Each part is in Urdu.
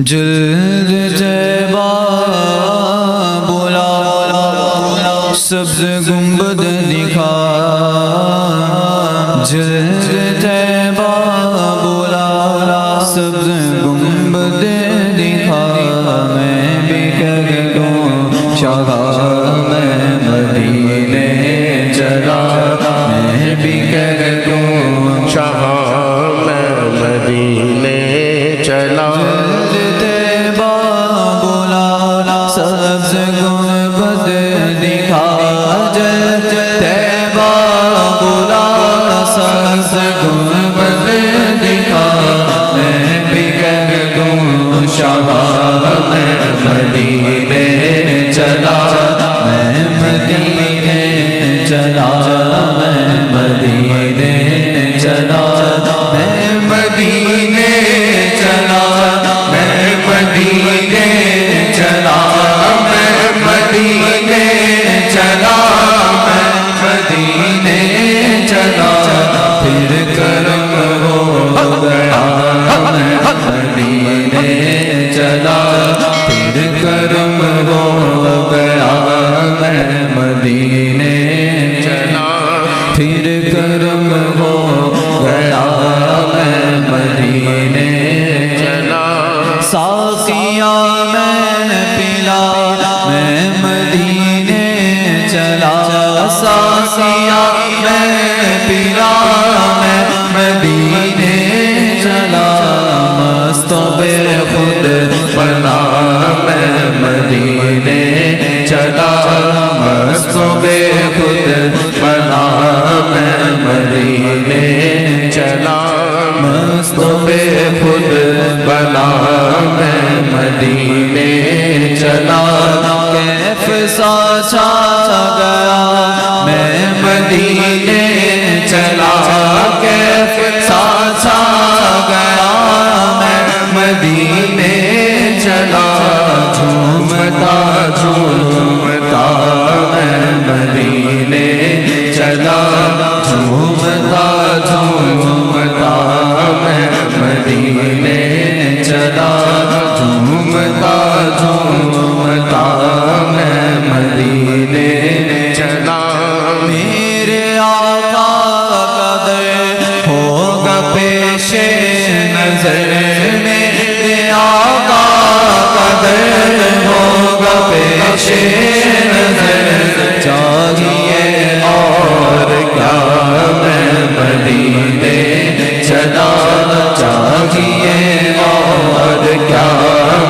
جلد طیبہ بولا سبز گنبد دکھا جلد طیبہ بولا سبز گنبد دکھا میں بھی کہہ دوں شاہ میں مدینے چلا میں بھی کہہ دوں شاہ میں مدینے چلا سبز گنبد دکھا جل طیبہ بولا سبز گنبد دکھا میں بھی کہہ دوں شاہ میں مدینے چلا میں مدینے چلا میں مدینے چلا میں مدینے چلا میں مدینے چلا میں مدینے چلا میں مدینے چلا پھر کرم ہو گیا میں مدینے چلا پھر کرم ہو گیا میں مدینے چلا پھر کرم ہو گیا میں مدینے چلا ساقیاں میں نے پلا میں مدینے چلا ساقیاں میں نے پلا میں مدینے چلا مستوں بے خود بنا میں مدینے چلا مستوں بے خود بنا میں مدینے چلا مستوں بے خود بنا میں مدینے چلا کیف سا چھا گیا میں مدینے چلا کیف سا چھا گیا میں مدینے چلا جھومتا جھومتا میں مدینے چلا جھومتا جھومتا میں مدینے چلا جھومتا جھومتا میں مدینے چلا میرے آقا کا در ہوگا پیش نظر میرے آقا کا در ہوگا پیش نظر چاہیے اور کیا میں مدینے چلا چاہیے اور کیا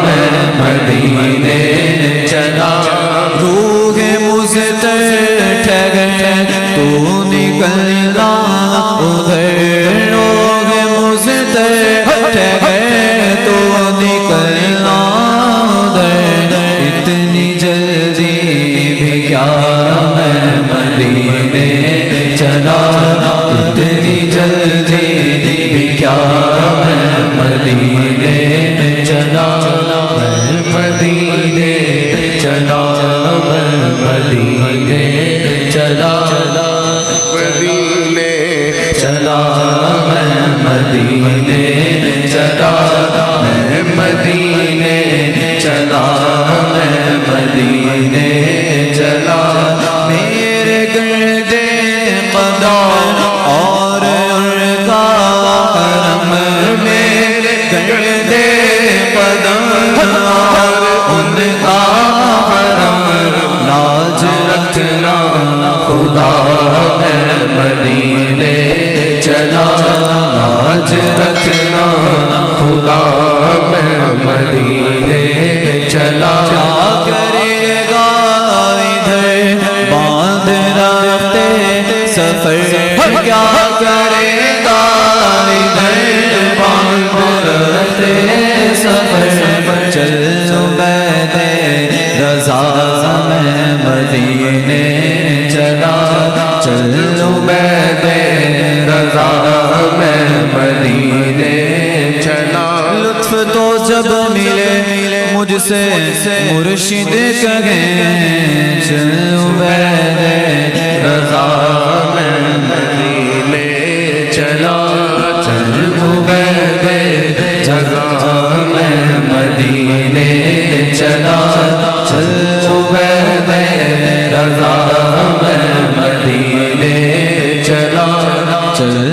میں مدینے چلا روح مزتر ٹھہر تو نکلنا ادھر روح مزتر ٹھہر تو نکلنا ادھر اتنی جلدی بھی کیا میں مدینے چلا اتنی جلدی بھی کیا میں مدینے چلا میں مدینے چلا میں مدینے چلا مدینے چلا میں مدینے چلا میں مدینے چلا میں مدینے چلا میرے گردے قدم اور ان کا کرم میرے گردے قدم اور ان کا کرم لاج رکھنا خدا میں مدینے چلا لاج رکھنا خدا میں مدینے چلا کیا کرے گا ادھر باندھ رکھتے سفر کیا کرے گا ادھر باندھ رکھتے سفر چلو بید رضا میں مدینے چلا چلو بید رضا میں مدینے چلا لطف تو جب ملے مجھ سے مرشد کہیں چلو بید رضا میں مدینے چلا چلو بید رضا میں مدینے چل